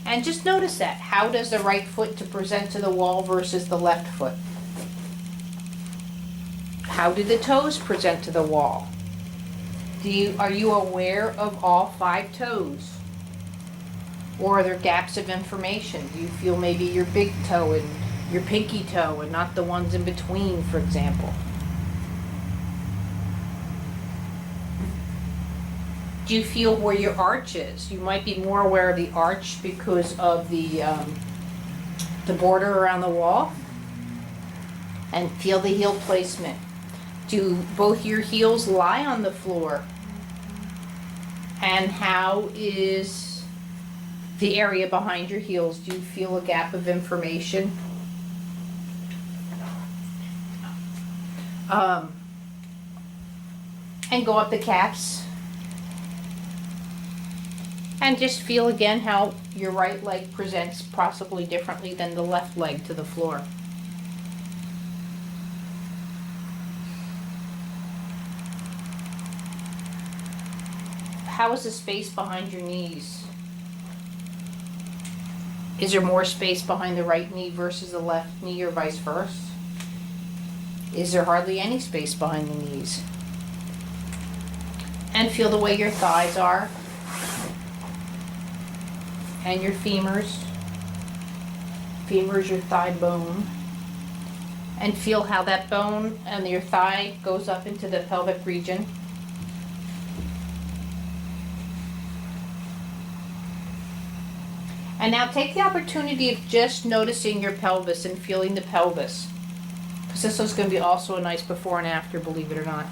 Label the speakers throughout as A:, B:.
A: And just notice that. How does the right foot to present to the wall versus the left foot? How do the toes present to the wall? Are you aware of all 5 toes? Or are there gaps of information? Do you feel maybe your big toe and your pinky toe and not the ones in between, for example? Do you feel where your arch is? You might be more aware of the arch because of the border around the wall. And feel the heel placement. Do both your heels lie on the floor? And how is the area behind your heels? Do you feel a gap of information? And go up the calves. And just feel again how your right leg presents possibly differently than the left leg to the floor. How is the space behind your knees? Is there more space behind the right knee versus the left knee or vice versa? Is there hardly any space behind the knees? And feel the way your thighs are. And your femurs. Femur is your thigh bone. And feel how that bone and your thigh goes up into the pelvic region. And now take the opportunity of just noticing your pelvis and feeling the pelvis. Because this is going to be also a nice before and after, believe it or not.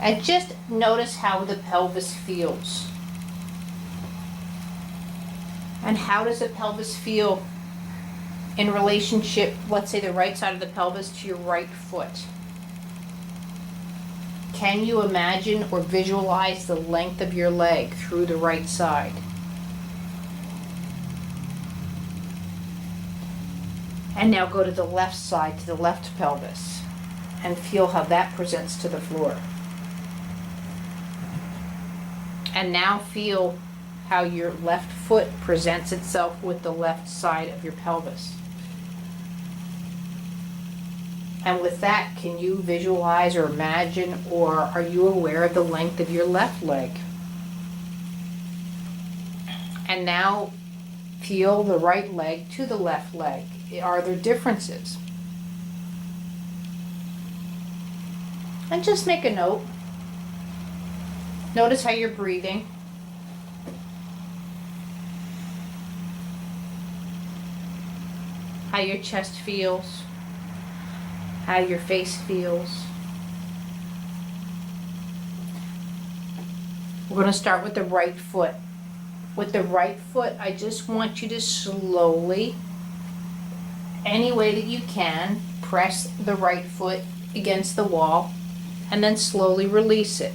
A: And just notice how the pelvis feels. And how does the pelvis feel in relationship, let's say the right side of the pelvis to your right foot? Can you imagine or visualize the length of your leg through the right side? And now go to the left side, to the left pelvis, and feel how that presents to the floor. And now feel how your left foot presents itself with the left side of your pelvis. And with that, can you visualize or imagine, or are you aware of the length of your left leg? And now feel the right leg to the left leg. Are there differences? And just make a note. Notice how you're breathing. How your chest feels. How your face feels. We're going to start with the right foot. With the right foot, I just want you to slowly, any way that you can, press the right foot against the wall and then slowly release it.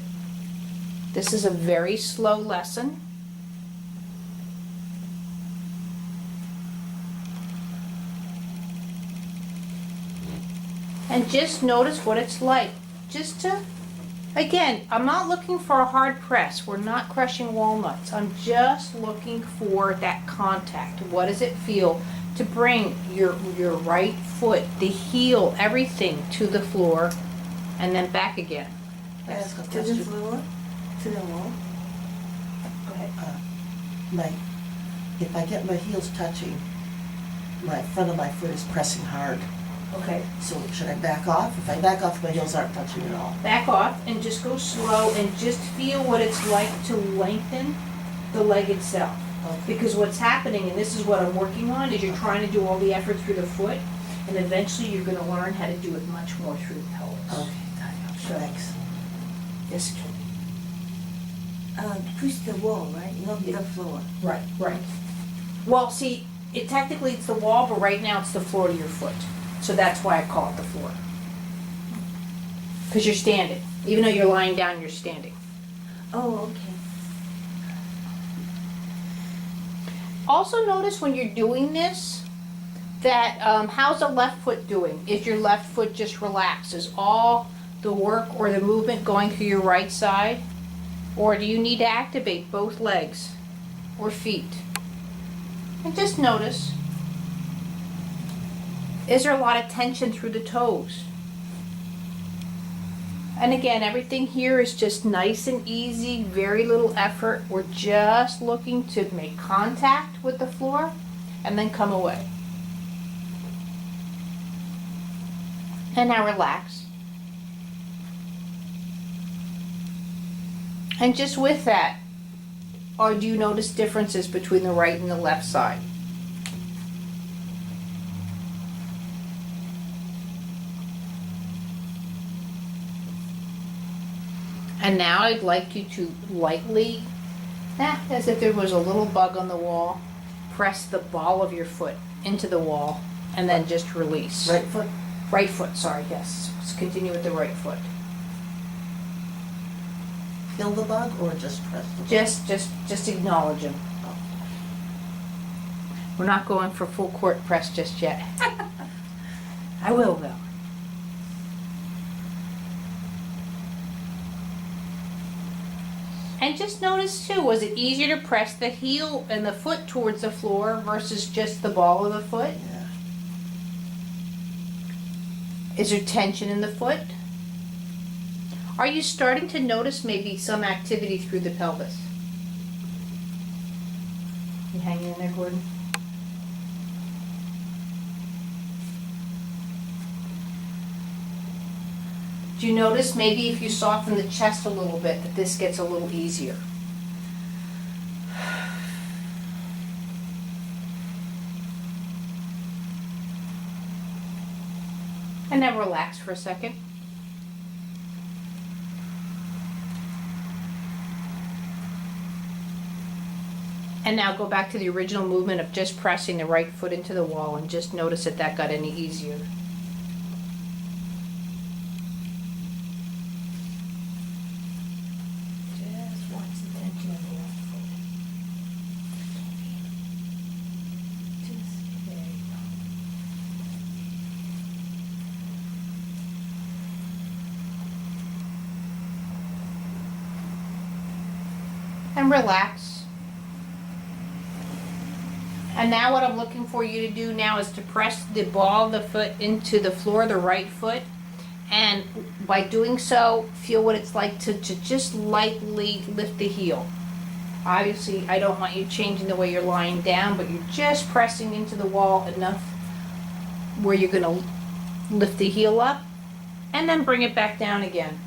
A: This is a very slow lesson. And just notice what it's like. Just to, again, I'm not looking for a hard press. We're not crushing walnuts. I'm just looking for that contact. What does it feel to bring your right foot, the heel, everything to the floor and then back again?
B: Ask a question. To the floor? To the wall?
A: Go ahead.
B: If I get my heels touching, my front of my foot is pressing hard.
A: Okay.
B: So should I back off? If I back off, my heels aren't touching at all.
A: Back off and just go slow and just feel what it's like to lengthen the leg itself.
B: Okay.
A: Because what's happening, and this is what I'm working on, is you're trying to do all the effort through the foot, and eventually you're going to learn how to do it much more through the pelvis.
B: Okay, thanks.
A: Yes.
C: Push the wall, right? Not the floor.
A: Right, right. Well, see, technically it's the wall, but right now it's the floor to your foot. So that's why I call it the floor. Because you're standing. Even though you're lying down, you're standing.
C: Oh, okay.
A: Also notice when you're doing this, that how's the left foot doing? Is your left foot just relaxed? Is all the work or the movement going through your right side? Or do you need to activate both legs or feet? And just notice, is there a lot of tension through the toes? And again, everything here is just nice and easy, very little effort. We're just looking to make contact with the floor and then come away. And now relax. And just with that, or do you notice differences between the right and the left side? And now I'd like you to lightly, as if there was a little bug on the wall, press the ball of your foot into the wall and then just release.
B: Right foot?
A: Right foot, sorry, yes. Let's continue with the right foot.
B: Feel the bug or just press the bug?
A: Just acknowledge him. We're not going for full court press just yet. I will though. And just notice too, was it easier to press the heel and the foot towards the floor versus just the ball of the foot?
B: Yeah.
A: Is there tension in the foot? Are you starting to notice maybe some activity through the pelvis? You hanging in there, Gordon? Do you notice maybe if you soften the chest a little bit that this gets a little easier? And then relax for a second. And now go back to the original movement of just pressing the right foot into the wall and just notice if that got any easier. Just watch the tension in the left foot. Just, there you go. And relax. And now what I'm looking for you to do now is to press the ball of the foot into the floor, the right foot. And by doing so, feel what it's like to just lightly lift the heel. Obviously, I don't want you changing the way you're lying down, but you're just pressing into the wall enough where you're going to lift the heel up and then bring it back down again.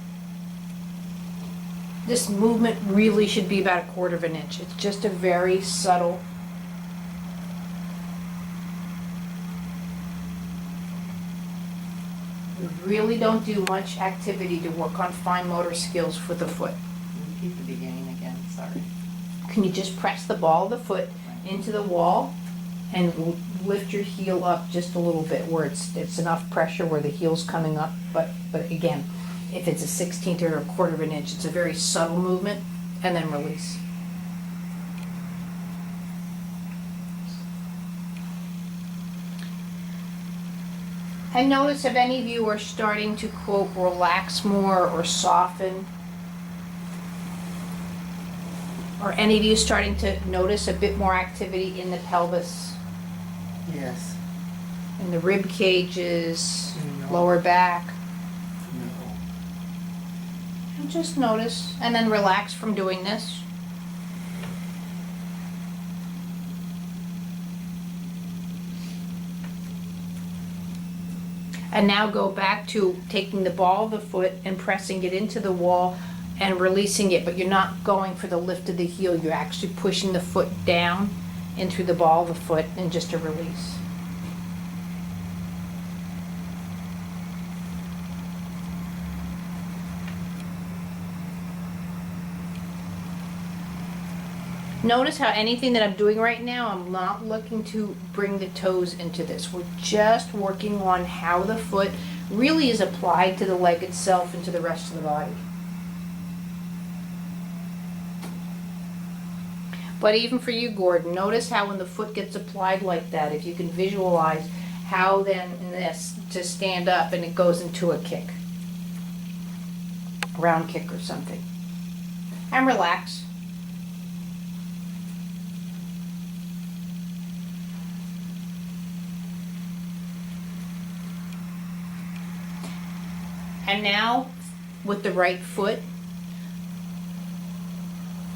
A: This movement really should be about 1/4 of an inch. It's just a very subtle. We really don't do much activity to work on fine motor skills for the foot.
D: Repeat the beginning again, sorry.
A: Can you just press the ball of the foot into the wall and lift your heel up just a little bit where it's enough pressure where the heel's coming up, but again, if it's a 1/16 or 1/4 of an inch, it's a very subtle movement, and then release. And notice if any of you are starting to, quote, relax more or soften, or any of you starting to notice a bit more activity in the pelvis,
B: Yes.
A: in the rib cages,
B: No.
A: lower back.
B: No.
A: And just notice, and then relax from doing this. And now go back to taking the ball of the foot and pressing it into the wall and releasing it, but you're not going for the lift of the heel. You're actually pushing the foot down into the ball of the foot and just a release. Notice how anything that I'm doing right now, I'm not looking to bring the toes into this. We're just working on how the foot really is applied to the leg itself and to the rest of the body. But even for you, Gordon, notice how when the foot gets applied like that, if you can visualize how then in this to stand up and it goes into a kick, round kick or something. And relax. And now, with the right foot,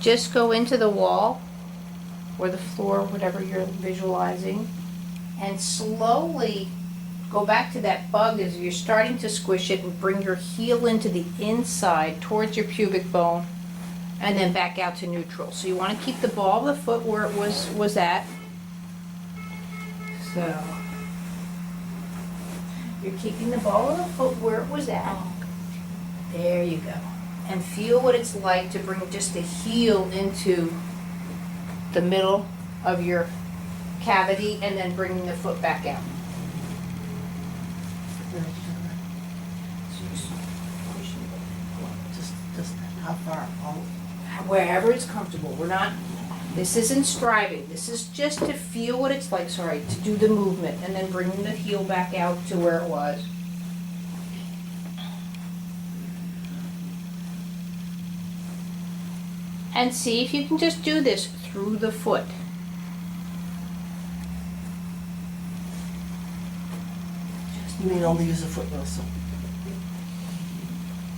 A: just go into the wall or the floor, whatever you're visualizing, and slowly go back to that bug as you're starting to squish it, and bring your heel into the inside towards your pubic bone, and then back out to neutral. So you want to keep the ball of the foot where it was at. So you're keeping the ball of the foot where it was at. There you go. And feel what it's like to bring just the heel into the middle of your cavity and then bringing the foot back out.
B: Just how far? Oh,
A: Wherever it's comfortable. This isn't striving. This is just to feel what it's like, to do the movement and then bringing the heel back out to where it was. And see if you can just do this through the foot.
B: you mean only use a foot muscle?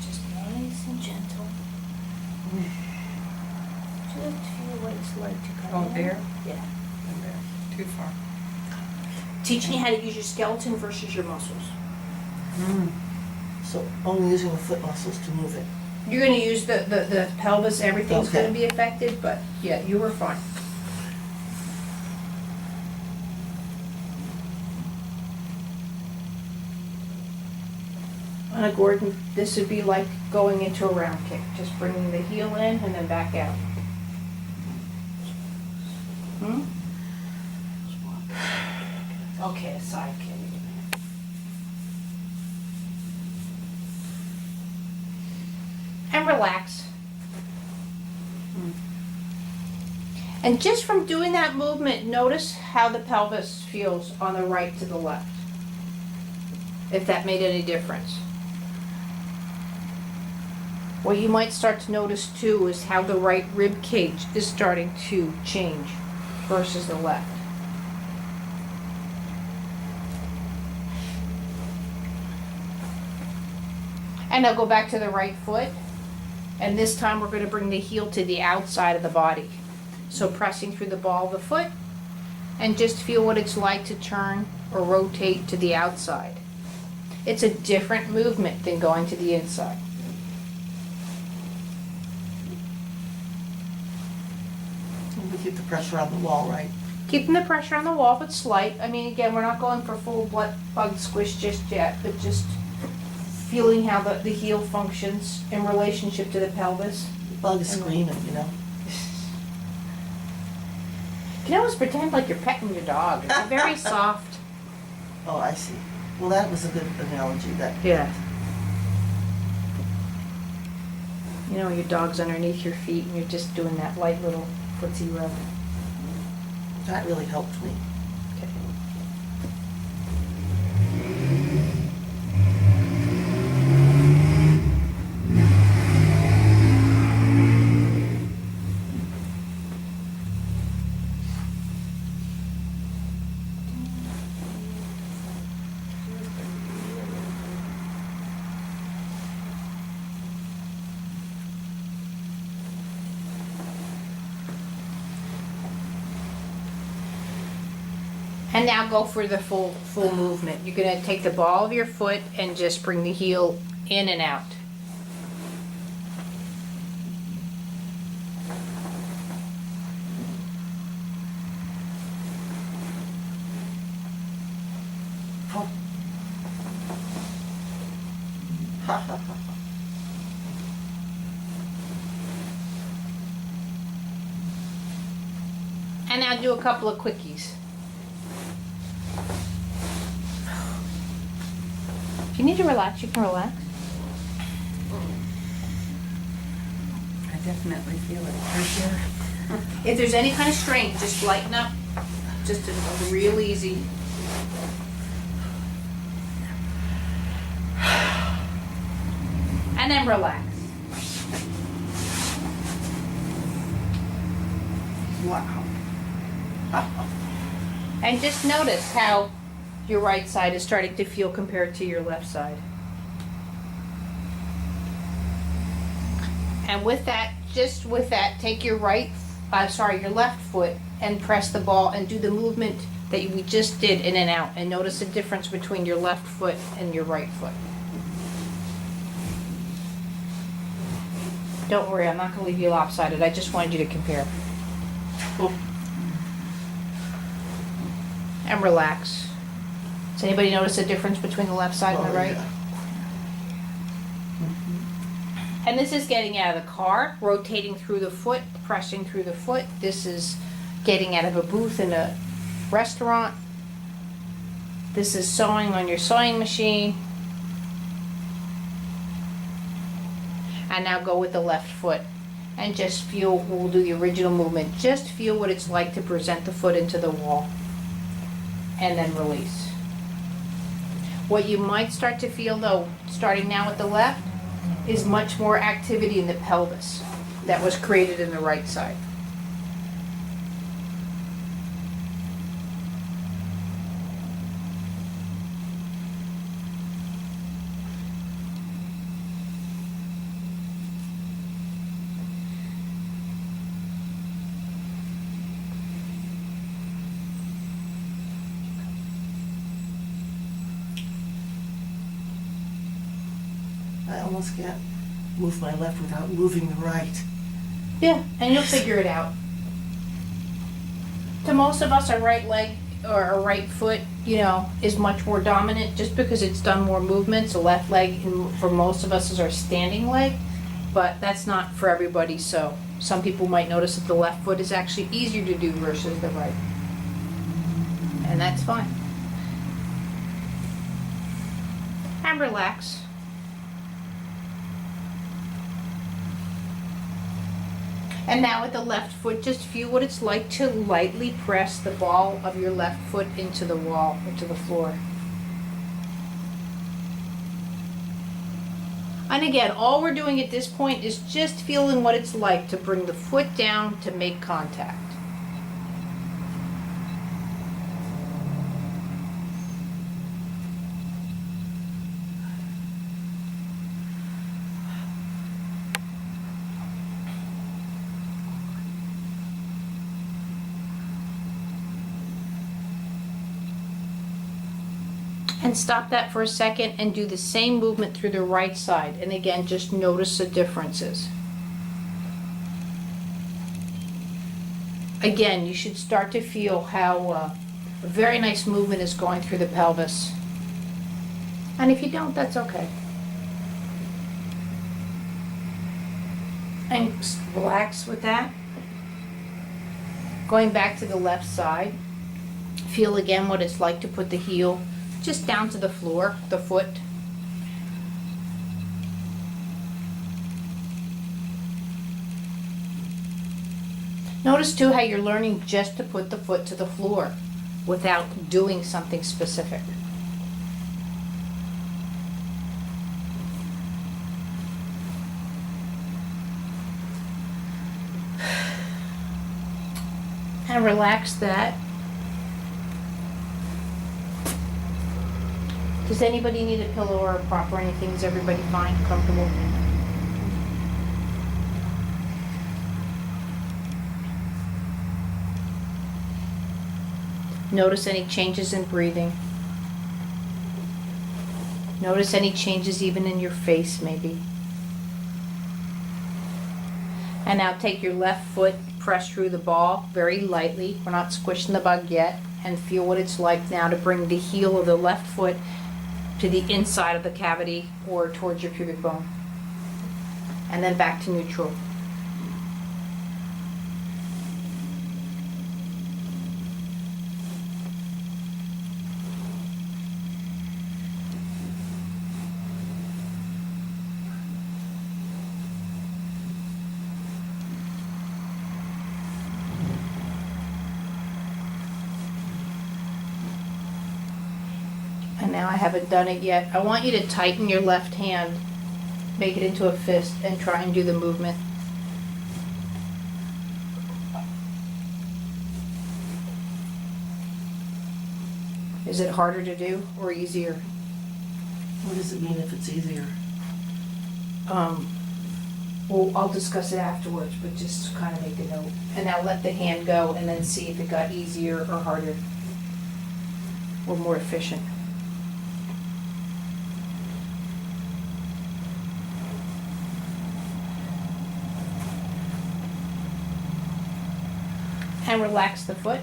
A: Just nice and gentle. Just feel what it's like to come
D: Going
A: in.
D: there?
A: Yeah.
D: And there. Too far.
A: Teaching you how to use your skeleton versus your muscles.
B: So only using the foot muscles to move it.
A: You're going to use the pelvis, everything's
B: Okay.
A: going to be affected, but yeah, you were fine. On a Gordon, this would be like going into a round kick, just bringing the heel in and then back out. Okay, a side kick. And relax. And just from doing that movement, notice how the pelvis feels on the right to the left. If that made any difference. What you might start to notice too is how the right rib cage is starting to change versus the left. And now go back to the right foot. And this time we're going to bring the heel to the outside of the body. So pressing through the ball of the foot and just feel what it's like to turn or rotate to the outside. It's a different movement than going to the inside.
B: We keep the pressure on the wall, right?
A: Keeping the pressure on the wall, but slight. I mean, again, we're not going for full bug squish just yet, but just feeling how the heel functions in relationship to the pelvis.
B: The bug is screaming, you know.
A: You can almost pretend like you're petting your dog. It's very soft.
B: Oh, I see. Well, that was a good analogy. That
A: Yeah. You know, your dog's underneath your feet and you're just doing that light little footsie rub.
B: that really helped me.
A: Okay. And now go for the full movement. You're going to take the ball of your foot and just bring the heel in and out.
B: Oh. Ha ha ha.
A: And now do a couple of quickies. If you need to relax, you can relax.
D: I definitely feel it right here.
A: If there's any kind of strain, just lighten up. Just a real easy. And then relax.
B: Wow.
A: And just notice how your right side is starting to feel compared to your left side. And with that, just with that, take your your left foot and press the ball and do the movement that we just did in and out. And notice the difference between your left foot and your right foot. Don't worry, I'm not going to leave you lopsided. I just wanted you to compare. And relax. Does anybody notice the difference between the left side and the right?
B: Yeah.
A: And this is getting out of the car, rotating through the foot, pressing through the foot. This is getting out of a booth in a restaurant. This is sewing on your sewing machine. And now go with the left foot. And just feel, we'll do the original movement. Just feel what it's like to present the foot into the wall. And then release. What you might start to feel though, starting now with the left, is much more activity in the pelvis that was created in the right side.
B: I almost can't move my left without moving the right.
A: Yeah, and you'll figure it out. To most of us, our right leg or our right foot, is much more dominant just because it's done more movements. The left leg, for most of us, is our standing leg, but that's not for everybody. So some people might notice that the left foot is actually easier to do versus the right. And that's fine. And relax. And now with the left foot, just feel what it's like to lightly press the ball of your left foot into the wall, into the floor. And again, all we're doing at this point is just feeling what it's like to bring the foot down to make contact. And stop that for a second and do the same movement through the right side. And again, just notice the differences. Again, you should start to feel how a very nice movement is going through the pelvis. And if you don't, that's okay. And just relax with that. Going back to the left side, feel again what it's like to put the heel just down to the floor, the foot. Notice too how you're learning just to put the foot to the floor without doing something specific. And relax that. Does anybody need a pillow or a prop or anything? Is everybody fine, comfortable? Notice any changes in breathing. Notice any changes even in your face maybe. And now take your left foot, press through the ball very lightly. We're not squishing the bug yet. And feel what it's like now to bring the heel of the left foot to the inside of the cavity or towards your pubic bone. And then back to neutral. And now I haven't done it yet. I want you to tighten your left hand, make it into a fist, and try and do the movement. Is it harder to do or easier?
B: What does it mean if it's easier?
A: Well, Well, I'll discuss it afterwards, but just kind of make a note. And now let the hand go and then see if it got easier or harder or more efficient. And relax the foot.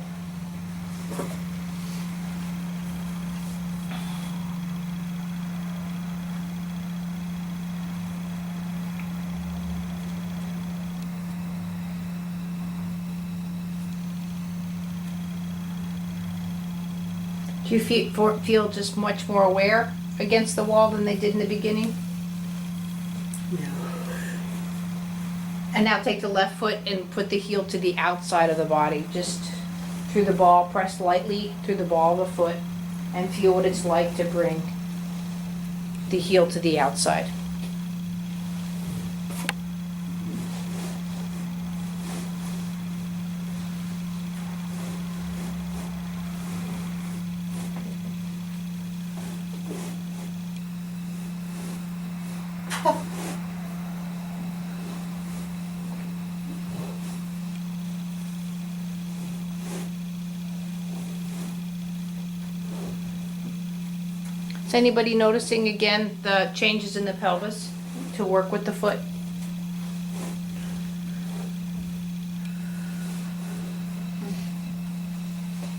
A: Do you feel just much more aware against the wall than they did in the beginning?
D: No.
A: And now take the left foot and put the heel to the outside of the body, just through the ball. Press lightly through the ball of the foot and feel what it's like to bring the heel to the outside. Is anybody noticing again the changes in the pelvis to work with the foot?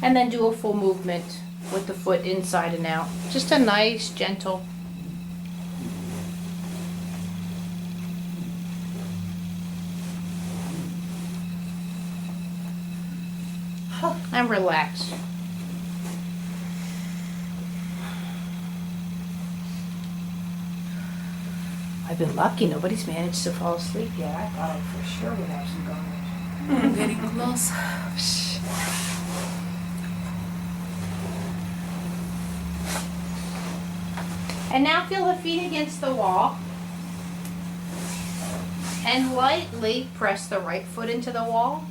A: And then do a full movement with the foot inside and out. Just a nice, gentle. And relax. I've been lucky. Nobody's managed to fall asleep yet. I thought I for sure would have some going.
D: I'm getting close.
A: And now feel the feet against the wall. And lightly press the right foot into the wall.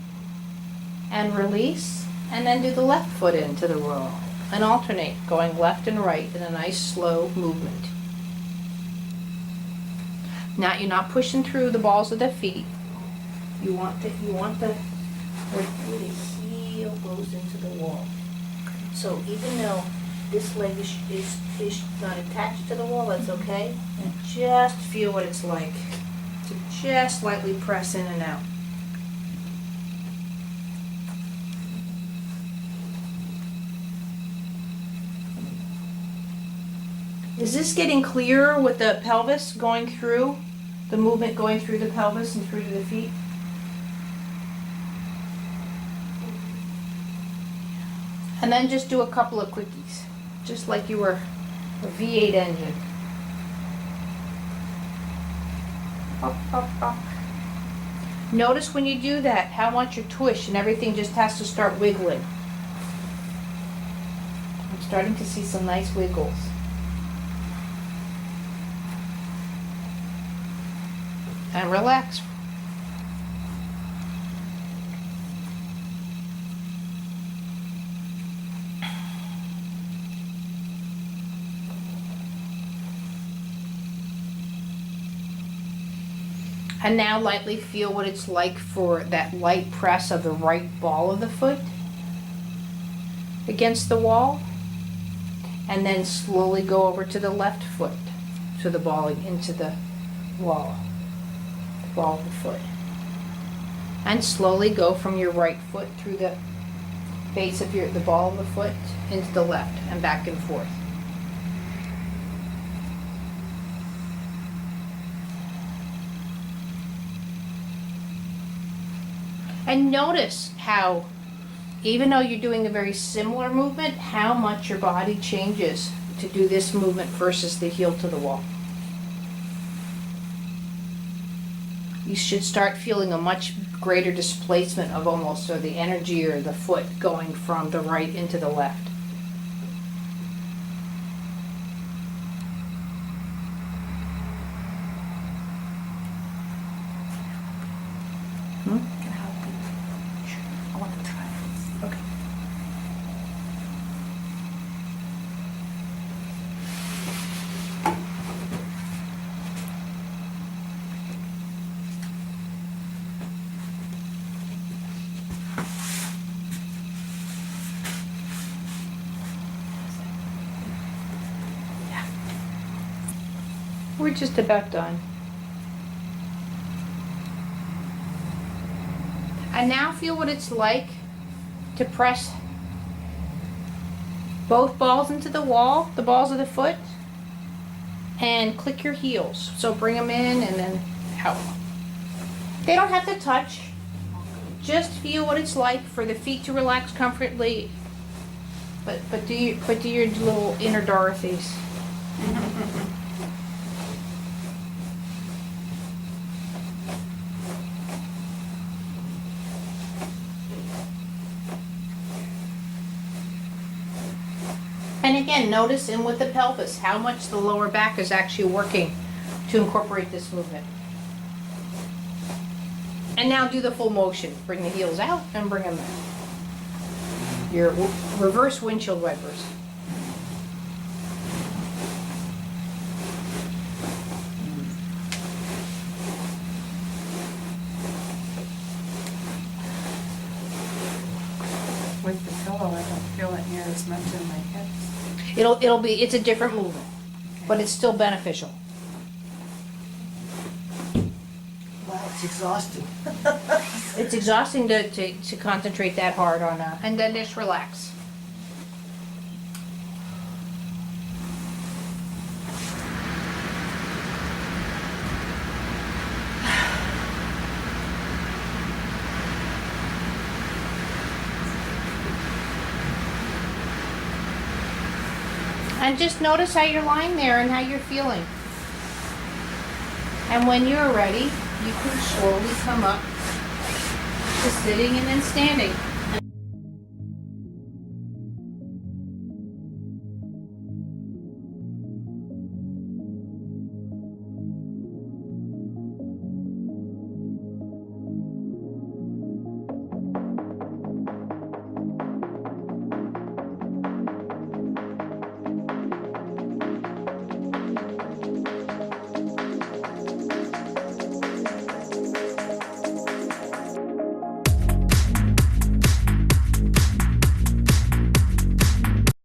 A: And release. And then do the left foot into the wall. And alternate, going left and right in a nice slow movement. Now you're not pushing through the balls of the feet. You want where the heel goes into the wall. So even though this leg is not attached to the wall, that's okay. And just feel what it's like to just lightly press in and out. Is this getting clearer with the pelvis going through, the movement going through the pelvis and through to the feet? And then just do a couple of quickies, just like you were a V8 engine. Up, up, up. Notice when you do that how much you twitch and everything just has to start wiggling. I'm starting to see some nice wiggles. And relax. And now lightly feel what it's like for that light press of the right ball of the foot against the wall. And then slowly go over to the left foot, to the ball into the wall. Ball of the foot. And slowly go from your right foot through the base of the ball of the foot into the left and back and forth. And notice how, even though you're doing a very similar movement, how much your body changes to do this movement versus the heel to the wall. You should start feeling a much greater displacement of almost, or the energy or the foot going from the right into the left.
D: Can I help you? Sure. I want to try.
A: Okay. We're just about done. And now feel what it's like to press both balls into the wall, the balls of the foot, and click your heels. So bring them in and then out. They don't have to touch. Just feel what it's like for the feet to relax comfortably. But do your little inner Dorothys. And again, notice in with the pelvis how much the lower back is actually working to incorporate this movement. And now do the full motion. Bring the heels out and bring them in. Your reverse windshield wipers.
D: With the pillow, I don't feel it near as much in my hips.
A: It's a different movement, but it's still beneficial.
B: Wow, it's exhausting.
A: It's exhausting to concentrate that hard on and then just relax. And just notice how you're lying there and how you're feeling. And when you're ready, you can slowly come up to sitting and then standing.